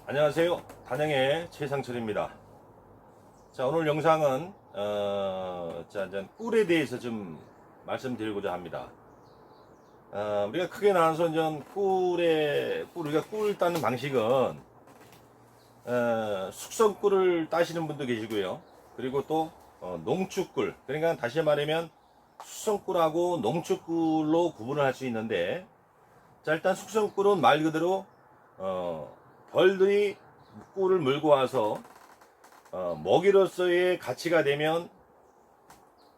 안녕하세요. 단양의 최상철입니다. 자, 오늘 영상은 이제 꿀에 대해서 좀 말씀드리고자 합니다. 우리가 크게 나눠서 이제 우리가 꿀 따는 방식은 숙성꿀을 따시는 분도 계시고요. 그리고 또 농축꿀, 그러니까 다시 말하면 숙성꿀하고 농축꿀로 구분을 할 수 있는데, 자, 일단 숙성꿀은 말 그대로 벌들이 꿀을 물고 와서 먹이로서의 가치가 되면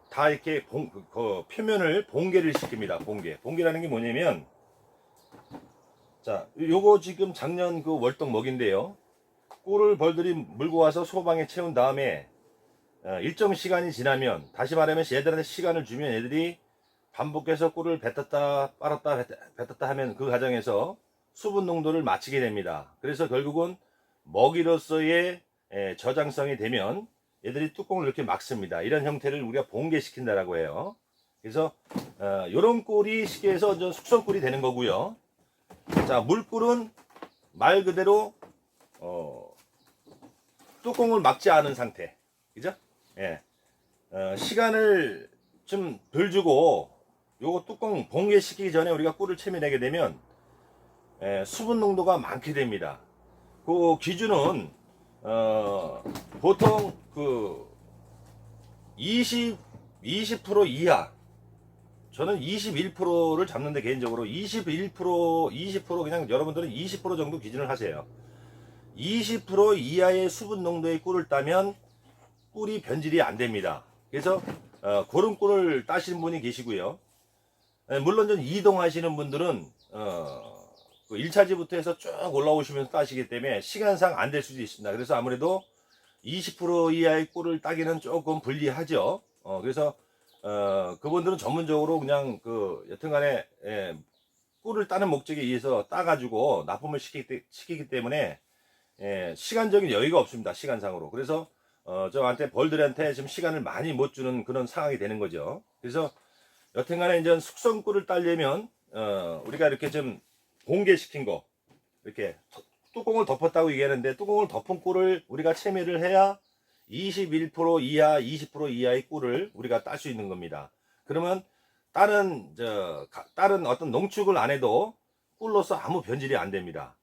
다 이렇게 표면을 봉개를 시킵니다. 봉개라는 게 뭐냐면, 자, 요거 지금 작년 그 월떡 먹인데요. 꿀을 벌들이 물고 와서 소방에 채운 다음에 일정 시간이 지나면, 다시 말하면 얘들한테 시간을 주면 얘들이 반복해서 꿀을 뱉었다 뱉었다 하면 그 과정에서 수분 농도를 맞추게 됩니다. 그래서 결국은 먹이로서의 저장성이 되면 얘들이 뚜껑을 이렇게 막습니다. 이런 형태를 우리가 봉개시킨다라고 해요. 그래서 이런 꿀이 쉽게 해서 숙성꿀이 되는 거고요. 자, 물꿀은 말 그대로 뚜껑을 막지 않은 상태, 그죠? 예. 시간을 좀 덜 주고 요거 뚜껑 봉개시키기 전에 우리가 꿀을 채매내게 되면 수분 농도가 많게 됩니다. 그 기준은 보통 그 20% 이하, 저는 21%를 잡는데 개인적으로 20% 그냥 여러분들은 20% 정도 기준을 하세요. 20% 이하의 수분 농도의 꿀을 따면 꿀이 변질이 안 됩니다. 그래서 그런 꿀을 따시는 분이 계시고요. 물론 좀 이동하시는 분들은 그 1차지부터 해서 쭉 올라오시면서 따시기 때문에 시간상 안 될 수도 있습니다. 그래서 아무래도 20% 이하의 꿀을 따기는 조금 불리하죠. 그래서 그분들은 전문적으로 그냥 여튼간에 꿀을 따는 목적에 의해서 따가지고 납품을 시키기 때문에 시간적인 여유가 없습니다. 시간상으로. 그래서 저한테 벌들한테 지금 시간을 많이 못 주는 그런 상황이 되는 거죠. 그래서 여튼간에 이제 숙성꿀을 따려면 우리가 이렇게 좀 봉개시킨 거, 이렇게 뚜껑을 덮었다고 얘기하는데, 뚜껑을 덮은 꿀을 우리가 채매를 해야 21% 이하, 20% 이하의 꿀을 우리가 딸 수 있는 겁니다. 그러면 다른 어떤 농축을 안 해도 꿀로서 아무 변질이 안 됩니다.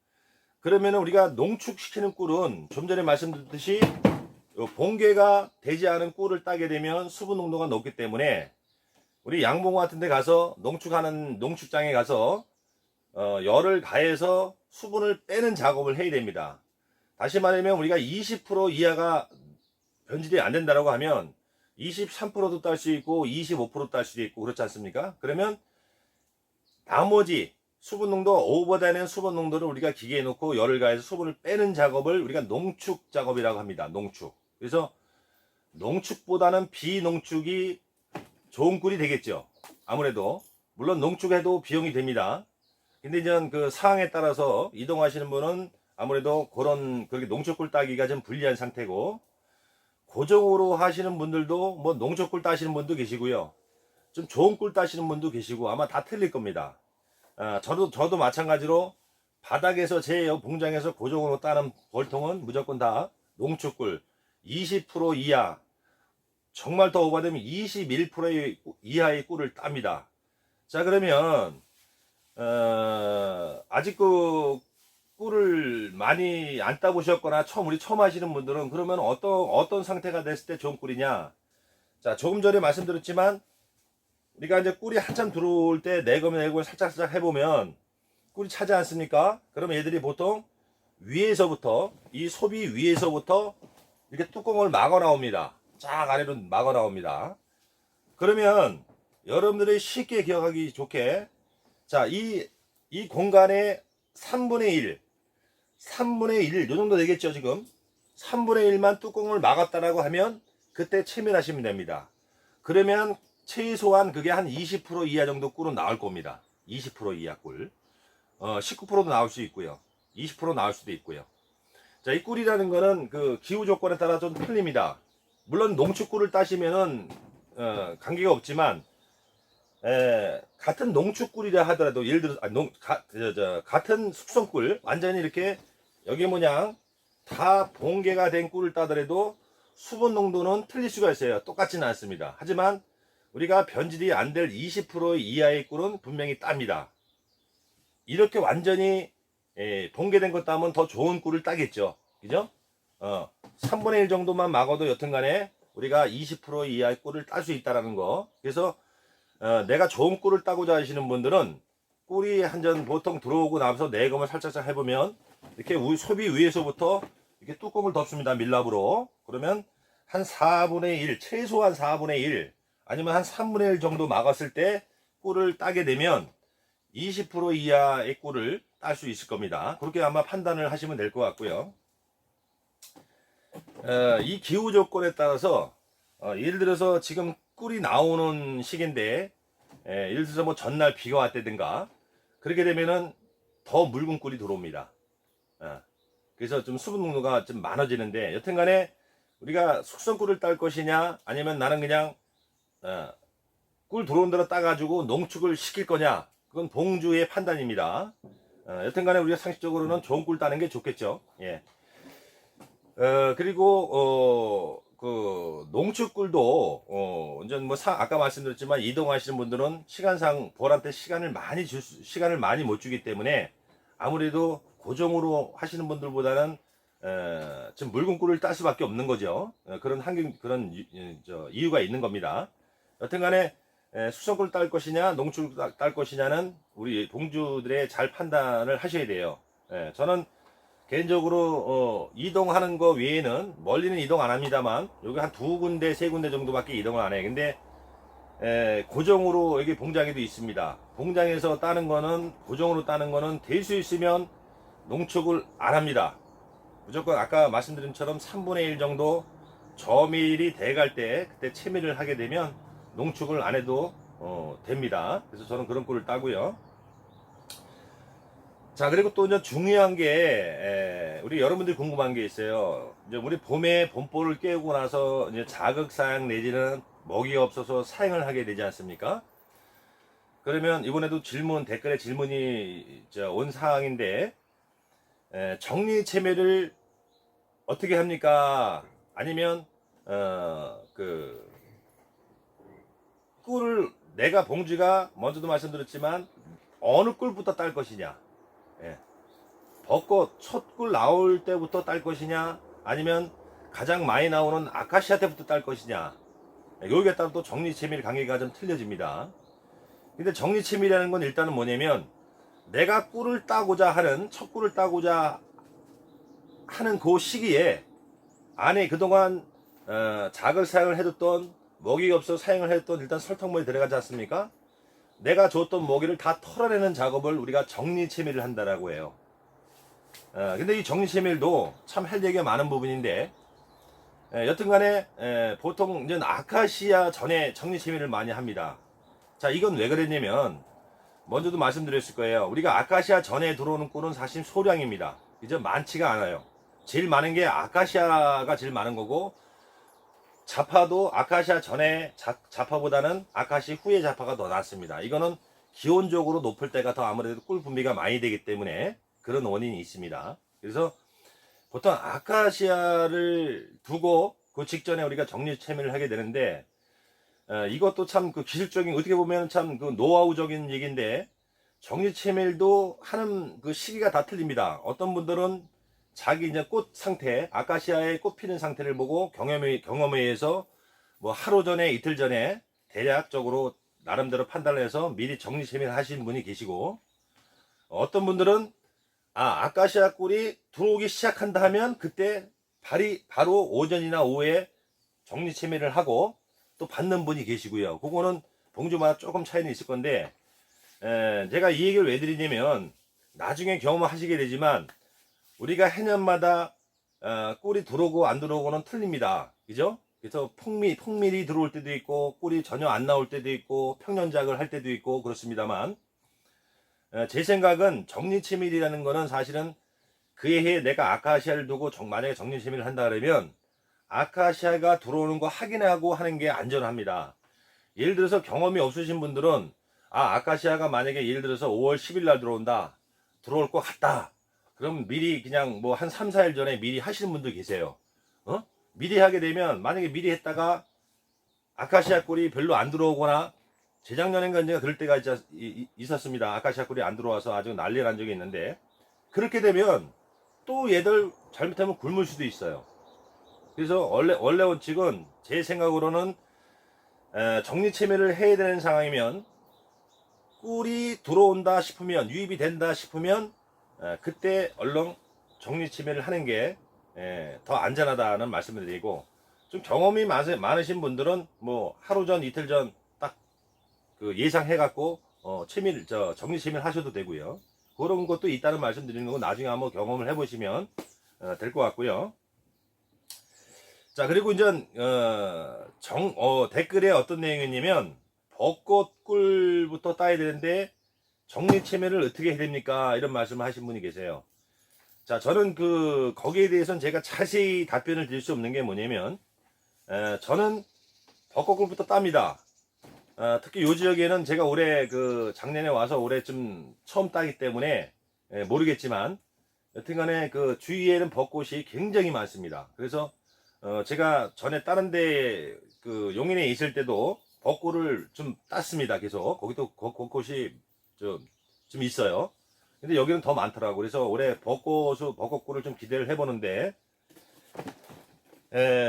그러면 우리가 농축시키는 꿀은 좀 전에 말씀드렸듯이 봉개가 되지 않은 꿀을 따게 되면 수분 농도가 높기 때문에 우리 양봉 같은 데 가서 농축하는 농축장에 가서 열을 가해서 수분을 빼는 작업을 해야 됩니다. 다시 말하면 우리가 20% 이하가 변질이 안 된다고 하면 23%도 딸 수 있고 25%도 딸 수도 있고 그렇지 않습니까? 그러면 나머지 수분 농도 오버되는 수분 농도를 우리가 기계에 놓고 열을 가해서 수분을 빼는 작업을 우리가 농축 작업이라고 합니다. 농축. 그래서 농축보다는 비농축이 좋은 꿀이 되겠죠. 아무래도 물론 농축해도 비용이 됩니다. 근데 이제 그 상황에 따라서 이동하시는 분은 아무래도 그렇게 농축꿀 따기가 좀 불리한 상태고, 고정으로 하시는 분들도 뭐 농축꿀 따시는 분도 계시고요, 좀 좋은 꿀 따시는 분도 계시고 아마 다 틀릴 겁니다. 저도 마찬가지로 바닥에서 제 공장에서 고정으로 따는 벌통은 무조건 다 농축꿀 20% 이하, 정말 더 오버되면 21% 이하의 꿀을 땁니다. 자, 그러면 아직 그 꿀을 많이 안 따보셨거나 우리 처음 하시는 분들은 그러면 어떤 상태가 됐을 때 좋은 꿀이냐? 자, 조금 전에 말씀드렸지만 우리가 이제 꿀이 한참 들어올 때 내검을 살짝 해보면 꿀이 차지 않습니까? 그러면 얘들이 보통 위에서부터, 이 소비 위에서부터 이렇게 뚜껑을 막아 나옵니다. 쫙 아래로 막아 나옵니다. 그러면 여러분들이 쉽게 기억하기 좋게, 자, 이 공간의 3분의 1, 요 정도 되겠죠, 지금? 3분의 1만 뚜껑을 막았다라고 하면 그때 체면하시면 됩니다. 그러면 최소한 그게 한 20% 이하 정도 꿀은 나올 겁니다. 20% 이하 꿀. 19%도 나올 수 있고요. 20% 나올 수도 있고요. 자, 이 꿀이라는 거는 그 기후 조건에 따라 좀 틀립니다. 물론 농축꿀을 따시면은 관계가 없지만, 같은 농축꿀이라 하더라도, 예를 들어서 같은 숙성꿀 완전히 이렇게 여기 모양 다 봉개가 된 꿀을 따더라도 수분 농도는 틀릴 수가 있어요. 똑같지는 않습니다. 하지만 우리가 변질이 안 될 20% 이하의 꿀은 분명히 땁니다. 이렇게 완전히 봉개된 것 따면 더 좋은 꿀을 따겠죠. 그죠? 3분의 1 정도만 막아도 여튼간에 우리가 20% 이하의 꿀을 딸 수 있다라는 거. 그래서 내가 좋은 꿀을 따고자 하시는 분들은 꿀이 한 잔 보통 들어오고 나서 내검을 살짝살 해보면 이렇게 소비 위에서부터 이렇게 뚜껑을 덮습니다. 밀랍으로. 그러면 한 4분의 1, 최소한 4분의 1 아니면 한 3분의 1 정도 막았을 때 꿀을 따게 되면 20% 이하의 꿀을 딸 수 있을 겁니다. 그렇게 아마 판단을 하시면 될 것 같고요. 이 기후 조건에 따라서 예를 들어서 지금 꿀이 나오는 시기인데 예를 들어서 뭐 전날 비가 왔다든가 그렇게 되면은 더 묽은 꿀이 들어옵니다. 그래서 좀 수분 농도가 좀 많아지는데 여튼간에 우리가 숙성꿀을 딸 것이냐 아니면 나는 그냥 꿀 들어온 대로 따가지고 농축을 시킬 거냐 그건 봉주의 판단입니다. 여튼간에 우리가 상식적으로는 좋은 꿀 따는 게 좋겠죠. 예. 그리고 그 농축꿀도 이제 뭐 아까 말씀드렸지만 이동하시는 분들은 시간상 보한테 시간을 많이 못 주기 때문에 아무래도 고정으로 하시는 분들보다는 지금 묽은 꿀을 딸 수밖에 없는 거죠. 그런 이유가 있는 겁니다. 여튼간에 수성꿀 딸 것이냐 농축 딸 것이냐는 우리 봉주들의 잘 판단을 하셔야 돼요. 저는 개인적으로 이동하는 거 외에는 멀리는 이동 안 합니다만 여기 한 2군데 3군데 정도밖에 이동을 안 해요. 근데 고정으로 여기 봉장에도 있습니다. 봉장에서 따는 거는 고정으로 따는 거는 될 수 있으면 농축을 안 합니다. 무조건 아까 말씀드린 것처럼 3분의 1 정도 저밀이 돼갈 때 그때 채밀을 하게 되면 농축을 안 해도 됩니다. 그래서 저는 그런 꿀을 따고요. 자, 그리고 또 이제 중요한 게 우리 여러분들이 궁금한 게 있어요. 이제 우리 봄에 봄볼을 깨우고 나서 이제 자극 사양 내지는 먹이가 없어서 사용을 하게 되지 않습니까? 그러면 이번에도 댓글에 질문이 온 사항인데 정리 채매를 어떻게 합니까? 아니면 꿀을 내가 봉지가 먼저도 말씀드렸지만 어느 꿀부터 딸 것이냐? 벚꽃 첫 꿀 나올 때부터 딸 것이냐 아니면 가장 많이 나오는 아카시아 때부터 딸 것이냐 여기에 따라 또 정리채밀 관계가 좀 틀려집니다. 근데 정리채밀이라는 건 일단은 뭐냐면 내가 꿀을 따고자 하는 첫 꿀을 따고자 하는 그 시기에 안에 그동안 작을 사용을 해뒀던 먹이가 없어 사용을 해뒀던 일단 설탕물이 들어가지 않습니까? 내가 줬던 먹이를 다 털어내는 작업을 우리가 정리채밀을 한다라고 해요. 근데 이 정리채밀도 참 할 얘기가 많은 부분인데 여튼간에 보통 이제 아카시아 전에 정리채밀을 많이 합니다. 자, 이건 왜 그랬냐면 먼저도 말씀드렸을 거예요. 우리가 아카시아 전에 들어오는 꿀은 사실 소량입니다. 그죠? 많지가 않아요. 제일 많은 게 아카시아가 제일 많은 거고 자파도 아카시아 전에 자파보다는 아카시 후에 자파가 더 낫습니다. 이거는 기온적으로 높을 때가 더 아무래도 꿀 분비가 많이 되기 때문에 그런 원인이 있습니다. 그래서 보통 아카시아를 두고 그 직전에 우리가 정리채밀을 하게 되는데 이것도 참 그 기술적인 어떻게 보면 참 그 노하우적인 얘기인데 정리채밀도 하는 그 시기가 다 틀립니다. 어떤 분들은 자기 이제 꽃 상태, 아카시아의 꽃 피는 상태를 보고 경험에 의해서 뭐 하루 전에 이틀 전에 대략적으로 나름대로 판단을 해서 미리 정리채밀 하시는 분이 계시고 어떤 분들은 아카시아 꿀이 들어오기 시작한다 하면 그때 바로 오전이나 오후에 정리채밀을 하고 또 받는 분이 계시고요. 그거는 봉주마다 조금 차이는 있을 건데 제가 이 얘기를 왜 드리냐면 나중에 경험을 하시게 되지만 우리가 해년마다 꿀이 들어오고 안 들어오고는 틀립니다. 그죠? 그래서 폭밀이 들어올 때도 있고 꿀이 전혀 안 나올 때도 있고 평년작을 할 때도 있고 그렇습니다만 제 생각은 정리채밀이라는 거는 사실은 그에 해에 내가 아카시아를 두고 만약에 정리채밀을 한다 그러면 아카시아가 들어오는 거 확인하고 하는 게 안전합니다. 예를 들어서 경험이 없으신 분들은 아카시아가 만약에 예를 들어서 5월 10일 날 들어올 것 같다. 그럼 미리 그냥 뭐 한 3, 4일 전에 미리 하시는 분들 계세요. 미리 하게 되면, 만약에 미리 했다가 아카시아 꿀이 별로 안 들어오거나, 재작년인가 언제가 그럴 때가 있었습니다. 아카시아 꿀이 안 들어와서 아주 난리 난 적이 있는데, 그렇게 되면 또 얘들 잘못하면 굶을 수도 있어요. 그래서 원래 원칙은 제 생각으로는 정리체매를 해야 되는 상황이면, 꿀이 들어온다 싶으면, 유입이 된다 싶으면 그때 얼른 정리체매를 하는 게 더 안전하다는 말씀을 드리고, 좀 경험이 많으신 분들은 뭐 하루 전 이틀 전 딱 그 예상해 갖고 정리체매를 하셔도 되고요. 그런 것도 있다는 말씀 드리는 거고, 나중에 한번 경험을 해 보시면 될 것 같고요. 자, 그리고 이제 댓글에 어떤 내용이냐면, 벚꽃 꿀부터 따야 되는데 정리체매를 어떻게 해야 됩니까? 이런 말씀을 하신 분이 계세요. 자, 저는 거기에 대해서는 제가 자세히 답변을 드릴 수 없는 게 뭐냐면, 저는 벚꽃 꿀부터 땁니다. 특히 요 지역에는 제가 올해 작년에 와서 올해 좀 처음 따기 때문에 모르겠지만, 여튼간에 주위에는 벚꽃이 굉장히 많습니다. 그래서 제가 전에 다른 데 용인에 있을 때도 벚꽃을 좀 땄습니다. 계속 거기도 벚꽃이 좀 있어요. 근데 여기는 더 많더라고. 그래서 올해 벚꽃꿀을 좀 기대를 해보는데,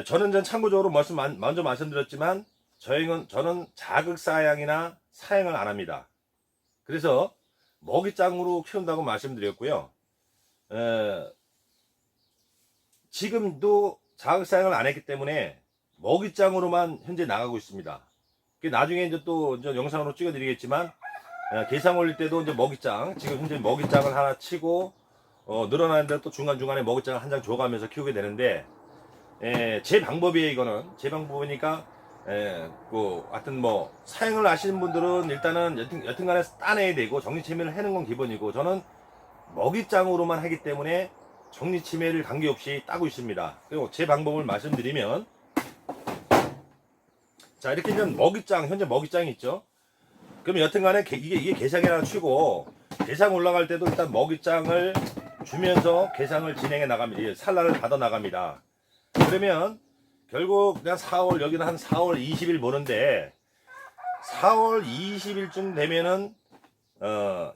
저는 참고적으로 먼저 말씀드렸지만, 저는 자극 사양이나 사양을 안 합니다. 그래서 먹이장으로 키운다고 말씀드렸고요. 지금도 자극 사양을 안 했기 때문에 먹이장으로만 현재 나가고 있습니다. 나중에 이제 또 영상으로 찍어드리겠지만, 게상 올릴 때도 이제 먹이장, 지금 현재 먹이장을 하나 치고 늘어나는데 또 중간중간에 먹이장을 한 장 줘가면서 키우게 되는데, 제 방법이에요. 이거는 제 방법이니까, 하여튼 뭐 사용을 하시는 분들은 일단은 여튼간에 따내야 되고, 정리체매를 하는 건 기본이고, 저는 먹이장으로만 하기 때문에 정리체매를 관계없이 따고 있습니다. 그리고 제 방법을 말씀드리면, 자, 이렇게 이제 현재 먹이장이 있죠. 그럼 여튼간에 이게 게상이 하나 치고, 게상 올라갈 때도 일단 먹이장을 주면서 게상을 진행해 나갑니다. 산란을 받아 나갑니다. 그러면 결국 그냥 4월, 여기는 한 4월 20일 보는데, 4월 20일쯤 되면은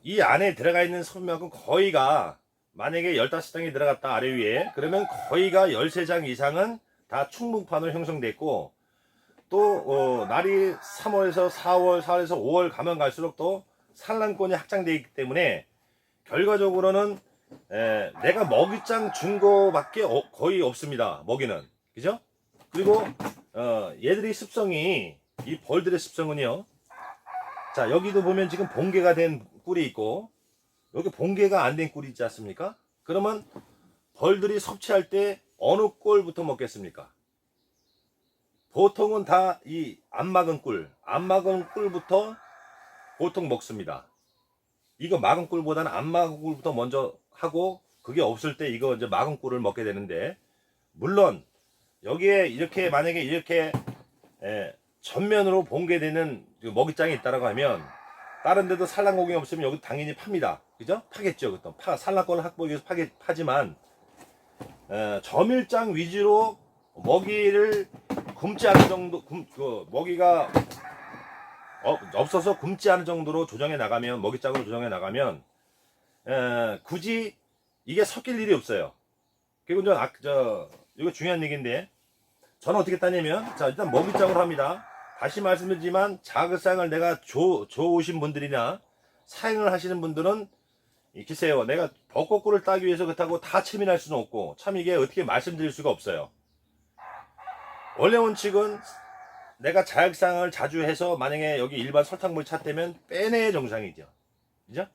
이 안에 들어가 있는 섬만큼 거의가, 만약에 15장이 들어갔다 아래 위에, 그러면 거의가 13장 이상은 다 충분판으로 형성됐고, 또 날이 3월에서 4월, 4월에서 5월 가면 갈수록 또 산란권이 확장되어 있기 때문에, 결과적으로는 내가 먹이장 준 거밖에 거의 없습니다. 먹이는, 그죠? 그리고 얘들이 습성이, 이 벌들의 습성은요, 자, 여기도 보면 지금 봉개가 된 꿀이 있고, 여기 봉개가 안 된 꿀이 있지 않습니까? 그러면 벌들이 섭취할 때 어느 꿀부터 먹겠습니까? 보통은 다 이 안 막은 꿀부터 보통 먹습니다. 이거 막은 꿀보다는 안 막은 꿀부터 먼저 하고, 그게 없을 때 이거 이제 막은 꿀을 먹게 되는데, 물론 여기에 이렇게 만약에 이렇게 전면으로 봉개되는 먹이장이 있다라고 하면, 다른 데도 산란공이 없으면 여기 당연히 팝니다. 그죠? 파겠죠. 그것도 산란권을 확보하기 위해서 파지만, 점일장 위주로 먹이를 굶지 않을 정도, 먹이가 없어서 굶지 않을 정도로 조정해 나가면, 먹이장으로 조정해 나가면, 굳이 이게 섞일 일이 없어요. 그리고 이거 중요한 얘기인데, 저는 어떻게 따냐면, 자, 일단 먹이장으로 합니다. 다시 말씀드리지만, 자극상을 내가 줘오신 분들이나 사용을 하시는 분들은, 글쎄요, 내가 벚꽃꿀을 따기 위해서 그렇다고 다 체민할 수는 없고, 참 이게 어떻게 말씀드릴 수가 없어요. 원래 원칙은 내가 자극상을 자주 해서, 만약에 여기 일반 설탕물 찼다면 빼내야 정상이죠. 그죠?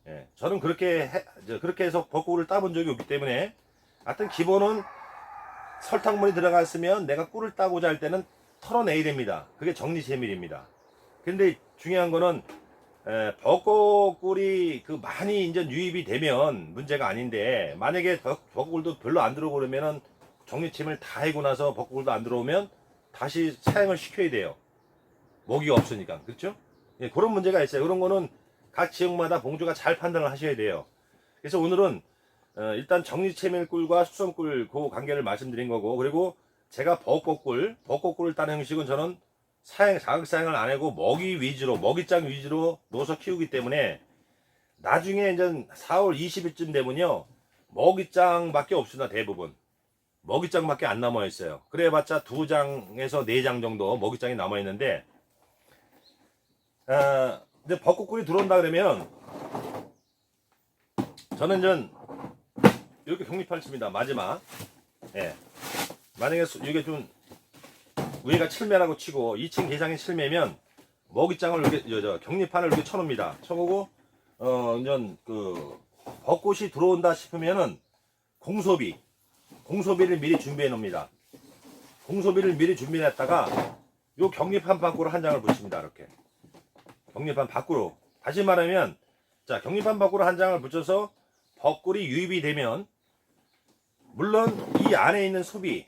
예, 저는 그렇게 해서 벚꽃꿀을 따본 적이 없기 때문에, 하여튼 기본은 설탕물이 들어갔으면 내가 꿀을 따고자 할 때는 털어내야 됩니다. 그게 정리체밀입니다. 근데 중요한 거는, 벚꽃꿀이 많이 이제 유입이 되면 문제가 아닌데, 만약에 벚꽃꿀도 별로 안 들어오고 그러면은, 정리체밀 다 해고 나서 벚꽃꿀도 안 들어오면 다시 사용을 시켜야 돼요. 먹이가 없으니까. 그렇죠? 예, 그런 문제가 있어요. 그런 거는 각 지역마다 봉주가 잘 판단을 하셔야 돼요. 그래서 오늘은 일단 정리체밀꿀과 수성꿀 그 관계를 말씀드린 거고, 그리고 제가 벚꽃꿀을 따는 형식은 저는 자극 사용을 안 하고 먹이장 위주로 넣어서 키우기 때문에 나중에 이제 4월 20일쯤 되면요, 먹이장밖에 없습니다. 대부분 먹이장밖에 안 남아 있어요. 그래봤자 2장에서 4장 정도 먹이장이 남아 있는데, 이제 벚꽃꿀이 들어온다 그러면 저는 전 이렇게 격립할 칩니다. 마지막. 예. 만약에 이게 좀 위에가 칠매라고 치고 2층 개장이 칠매면 먹이장을 이렇게 격립판을 이렇게 쳐놓습니다. 쳐보고 이제 그 벚꽃이 들어온다 싶으면은 공소비를 미리 준비해 놓습니다. 공소비를 미리 준비해 놨다가 요 격립판 밖으로 한 장을 붙입니다. 이렇게 격립판 밖으로, 다시 말하면, 자, 격립판 밖으로 한 장을 붙여서 벚꿀이 유입이 되면, 물론 이 안에 있는 소비,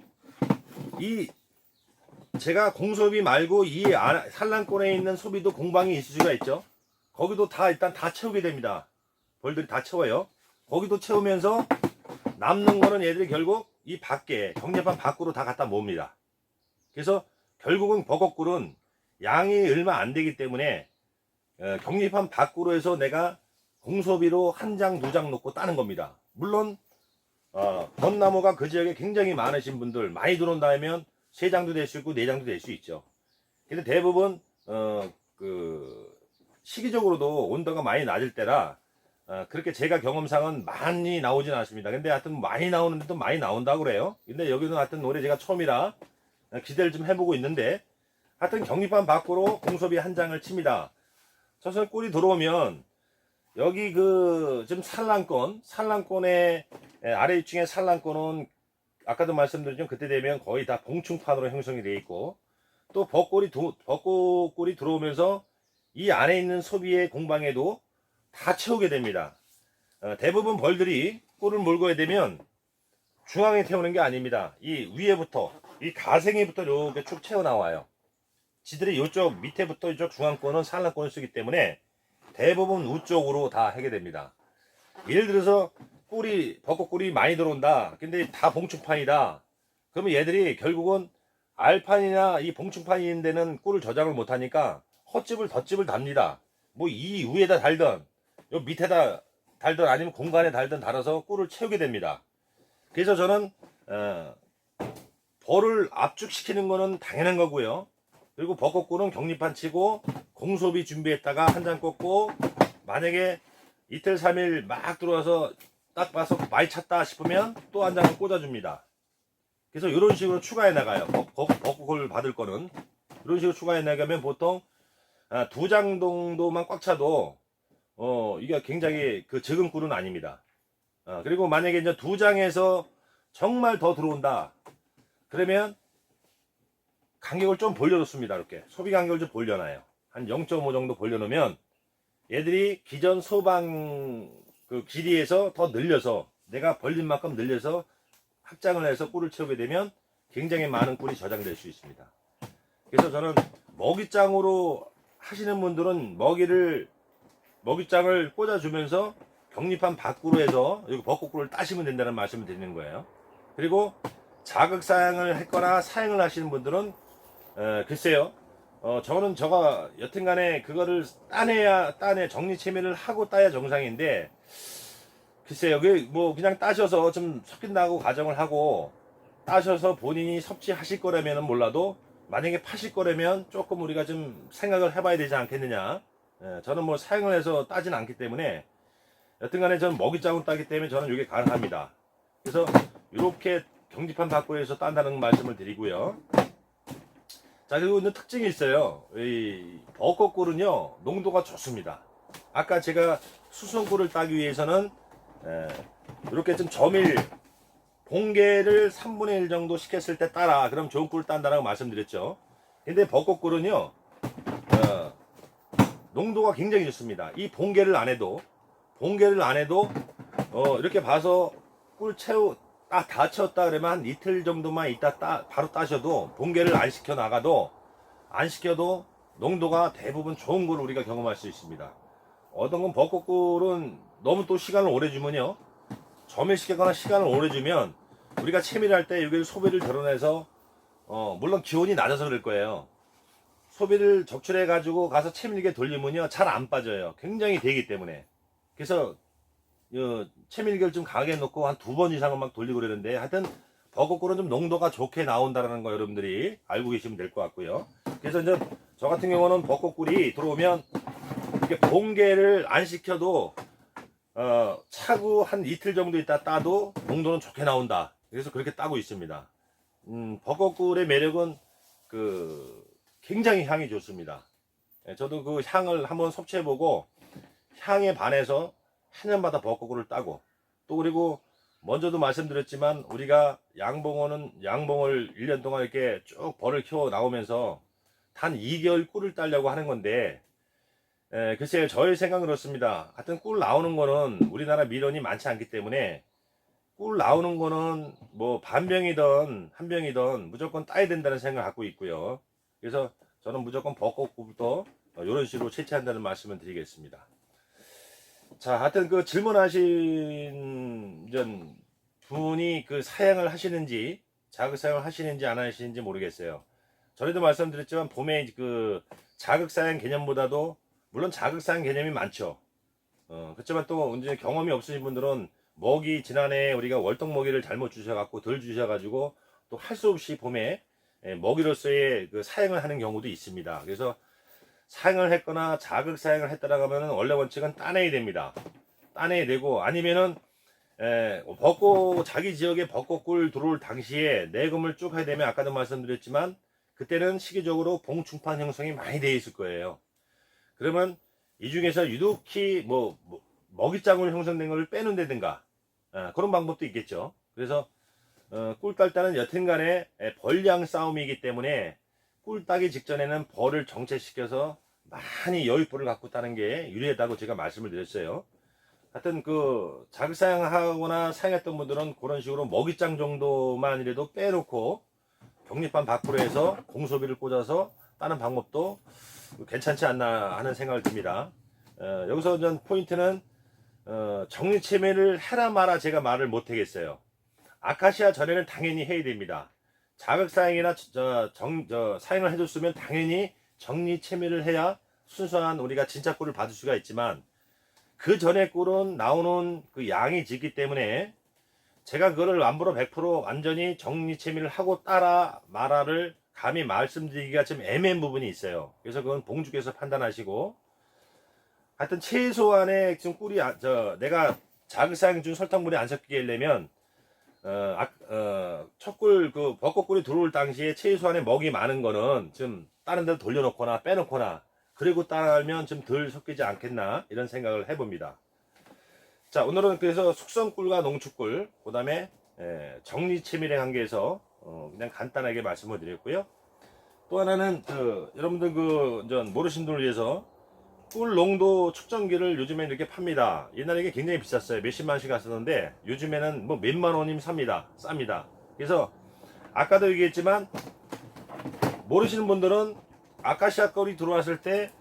제가 공소비 말고 이 산란권에 있는 소비도 공방이 있을 수가 있죠. 거기도 일단 다 채우게 됩니다. 벌들이 다 채워요. 거기도 채우면서 남는 거는 얘들이 결국 이 밖에 격립판 밖으로 다 갖다 모읍니다. 그래서 결국은 벚꽃꿀은 양이 얼마 안 되기 때문에 격립판 밖으로 해서 내가 공소비로 한 장, 2장 놓고 따는 겁니다. 물론 벚나무가 그 지역에 굉장히 많으신 분들, 많이 들어온다 하면 3장도 될 수 있고 4장도 될 수 있죠. 근데 대부분 시기적으로도 온도가 많이 낮을 때라 그렇게 제가 경험상은 많이 나오진 않습니다. 근데 하여튼 많이 나오는데도 많이 나온다고 그래요. 근데 여기는 하여튼 올해 제가 처음이라 기대를 좀 해보고 있는데, 하여튼 격립판 밖으로 공소비 한 장을 칩니다. 서서 꿀이 들어오면 여기 지금 산란권의 아래 위층의 산란권은 아까도 말씀드렸지만 그때 되면 거의 다 봉충판으로 형성이 되어 있고, 또 벚꽃꿀이 들어오면서 이 안에 있는 소비의 공방에도 다 채우게 됩니다. 대부분 벌들이 꿀을 몰고 되면 중앙에 태우는 게 아닙니다. 이 위에부터, 이 가생이부터 이렇게 쭉 채워 나와요. 지들이 이쪽 밑에부터 이쪽 중앙권은 산란권을 쓰기 때문에 대부분 우쪽으로 다 하게 됩니다. 예를 들어서 벚꽃꿀이 많이 들어온다. 근데 다 봉충판이다. 그러면 얘들이 결국은 알판이나 이 봉충판이 있는 데는 꿀을 저장을 못하니까 덧집을 답니다. 뭐 이 위에다 달던, 요 밑에다 달던, 아니면 공간에 달던 달아서 꿀을 채우게 됩니다. 그래서 저는 벌을 압축시키는 거는 당연한 거고요. 그리고 벚꽃꿀은 격립판 치고 공소비 준비했다가 한 장 꽂고, 만약에 이틀 3일 막 들어와서 딱 봐서 많이 찼다 싶으면 또 한 장을 꽂아줍니다. 그래서 이런 식으로 추가해 나가요. 벚꽃을 받을 거는 이런 식으로 추가해 나가면 보통 2장 정도만 꽉 차도 이게 굉장히 적은 꿀은 아닙니다. 그리고 만약에 이제 2장에서 정말 더 들어온다 그러면 간격을 좀 벌려놓습니다. 이렇게 소비 간격을 좀 벌려놔요. 한 0.5 정도 벌려놓으면 얘들이 기존 소방 길이에서 더 늘려서, 내가 벌린 만큼 늘려서 확장을 해서 꿀을 채우게 되면 굉장히 많은 꿀이 저장될 수 있습니다. 그래서 저는 먹이장으로 하시는 분들은 먹이장을 꽂아주면서 격립판 밖으로 해서 여기 벚꽃꿀을 따시면 된다는 말씀을 드리는 거예요. 그리고 자극 사용을 했거나 사용을 하시는 분들은 글쎄요, 저는 여튼간에 그거를 정리체밀을 하고 따야 정상인데, 글쎄요, 뭐 그냥 따셔서 좀 섞인다고 가정을 하고 따셔서 본인이 섭취하실 거라면 몰라도, 만약에 파실 거라면 조금 우리가 좀 생각을 해봐야 되지 않겠느냐. 저는 뭐 사용을 해서 따진 않기 때문에, 여튼간에 저는 먹이장으로 따기 때문에 저는 이게 가능합니다. 그래서 이렇게 격립판 밖으로 해서 딴다는 말씀을 드리고요. 자, 그리고 특징이 있어요. 이 벚꽃꿀은요, 농도가 좋습니다. 아까 제가 수성꿀을 따기 위해서는 이렇게 좀 봉개를 3분의 1 정도 시켰을 때 따라, 그럼 좋은 꿀을 딴다라고 말씀드렸죠. 근데 벚꽃꿀은요, 농도가 굉장히 좋습니다. 이 봉개를 안 해도 이렇게 봐서 다 채웠다 그러면 한 이틀 정도만 있다 바로 따셔도, 봉개를 안 시켜도 농도가 대부분 좋은 걸 우리가 경험할 수 있습니다. 어떤 건 벚꽃꿀은 너무 또 시간을 오래 주면요, 저밀시키거나 시간을 오래 주면 우리가 채미를 할 때 여기를 소비를 드러내서 물론 기온이 낮아서 그럴 거예요. 소비를 적출해 가지고 가서 채밀기에 돌리면요 잘 안 빠져요. 굉장히 되기 때문에. 그래서 채밀기를 좀 강하게 놓고 한 2번 이상은 막 돌리고 그러는데, 하여튼 버거꿀은 좀 농도가 좋게 나온다는 거 여러분들이 알고 계시면 될 것 같고요. 그래서 이제 저 같은 경우는 버거꿀이 들어오면 이렇게 봉개를 안 시켜도 차고 한 이틀 정도 있다 따도 농도는 좋게 나온다. 그래서 그렇게 따고 있습니다. 버거꿀의 매력은 굉장히 향이 좋습니다. 저도 그 향을 한번 섭취해보고 향에 반해서 한 년마다 버거꿀을 따고, 또 그리고 먼저도 말씀드렸지만 우리가 양봉을 1년 동안 이렇게 쭉 벌을 키워 나오면서 단 2개월 꿀을 따려고 하는 건데, 글쎄요, 저의 생각은 그렇습니다. 하여튼 꿀 나오는 거는 우리나라 밀원이 많지 않기 때문에 꿀 나오는 거는 뭐 반병이든 한 병이든 무조건 따야 된다는 생각을 갖고 있고요. 그래서 저는 무조건 벚꽃꿀부터 이런 식으로 채취한다는 말씀을 드리겠습니다. 자, 하여튼 그 질문하신 분이 그 사양을 하시는지, 자극 사양을 하시는지 안 하시는지 모르겠어요. 전에도 말씀드렸지만 봄에 그 자극 사양 개념보다도 물론 자극 사양 개념이 많죠. 그렇지만 또 이제 경험이 없으신 분들은 먹이, 지난해 우리가 월동 먹이를 잘못 주셔갖고 덜 주셔가지고 또 할 수 없이 봄에 먹이로서의 그 사용을 하는 경우도 있습니다. 그래서 사용을 했거나 자극 사용을 했다라고 하면은 원래 원칙은 따내야 됩니다. 따내야 되고, 아니면은 자기 지역에 벚꽃꿀 들어올 당시에 내금을 쭉 하게 되면 아까도 말씀드렸지만 그때는 시기적으로 봉충판 형성이 많이 되어 있을 거예요. 그러면 이 중에서 유독히 먹이장으로 형성된 것을 빼놓는다든가 그런 방법도 있겠죠. 그래서 꿀 딸 때는 여튼간에 벌량 싸움이기 때문에 꿀 따기 직전에는 벌을 정체시켜서 많이 여윳벌을 갖고 따는 게 유리하다고 제가 말씀을 드렸어요. 하여튼 그 자극 사용하거나 사용했던 분들은 그런 식으로 먹이장 정도만이라도 빼놓고 격립반 밖으로 해서 공소비를 꽂아서 따는 방법도 괜찮지 않나 하는 생각을 듭니다. 여기서 전 포인트는 정리체매를 해라 마라 제가 말을 못 하겠어요. 아카시아 전에는 당연히 해야 됩니다. 자극 사용이나 사용을 해줬으면 당연히 정리체매를 해야 순수한 우리가 진짜 꿀을 받을 수가 있지만, 그 전에 꿀은 나오는 그 양이 적기 때문에 제가 그거를 완부로 100% 완전히 정리체매를 하고 따라 마라를 감히 말씀드리기가 좀 애매한 부분이 있어요. 그래서 그건 봉주께서 판단하시고, 하여튼 최소한의 지금 꿀이 내가 자극사용 중 설탕물이 안 섞이게 하려면 첫꿀 그 벚꽃꿀이 들어올 당시에 최소한의 먹이 많은 거는 좀 다른 데로 돌려놓거나 빼놓거나 그리고 따르면 좀 덜 섞이지 않겠나 이런 생각을 해봅니다. 자, 오늘은 그래서 숙성꿀과 농축꿀, 그 다음에 정리체밀의 관계에서 그냥 간단하게 말씀을 드렸고요. 또 하나는 여러분들 모르신 분을 위해서 꿀 농도 측정기를 요즘에 이렇게 팝니다. 옛날에 이게 굉장히 비쌌어요. 몇십만원씩 갔었는데 요즘에는 뭐 몇만 원이면 삽니다. 쌉니다. 그래서 아까도 얘기했지만 모르시는 분들은 아카시아 꿀이 들어왔을 때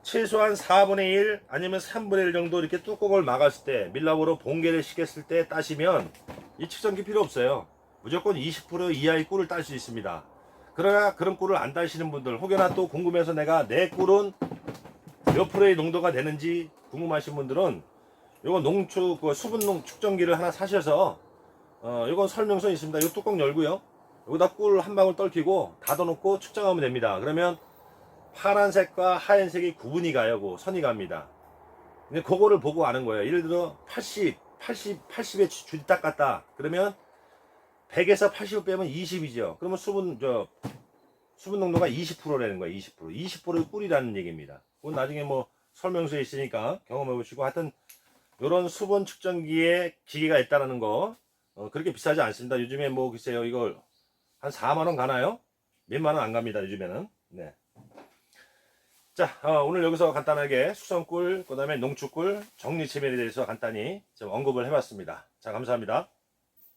최소한 4분의 1 아니면 3분의 1 정도 이렇게 뚜껑을 막았을 때 밀랍으로 봉개를 시켰을 때 따시면 이 측정기 필요 없어요. 무조건 20% 이하의 꿀을 딸 수 있습니다. 그러나 그런 꿀을 안 따시는 분들, 혹여나 또 궁금해서 내가 내 꿀은 몇 프로의 농도가 되는지 궁금하신 분들은 요거 수분 측정기를 하나 사셔서 요건 설명서 있습니다. 요 뚜껑 열고요, 여기다 꿀 한 방울 떨키고 닫아놓고 측정하면 됩니다. 그러면 파란색과 하얀색이 구분이 가요. 선이 갑니다. 근데 그거를 보고 아는 거예요. 예를 들어 80에 줄이 딱 같다 그러면 100에서 80을 빼면 20이죠. 그러면 수분 농도가 20%라는 거예요. 20%의 꿀이라는 얘기입니다. 그건 나중에 뭐 설명서에 있으니까 경험해 보시고, 하여튼 이런 수분 측정기에 기계가 있다라는 거 그렇게 비싸지 않습니다. 요즘에 뭐 글쎄요, 이걸 한 4만원 가나요? 몇만 원 안 갑니다. 요즘에는. 네. 자, 오늘 여기서 간단하게 숙성꿀, 그 다음에 농축꿀, 정리체밀에 대해서 간단히 좀 언급을 해봤습니다. 자, 감사합니다.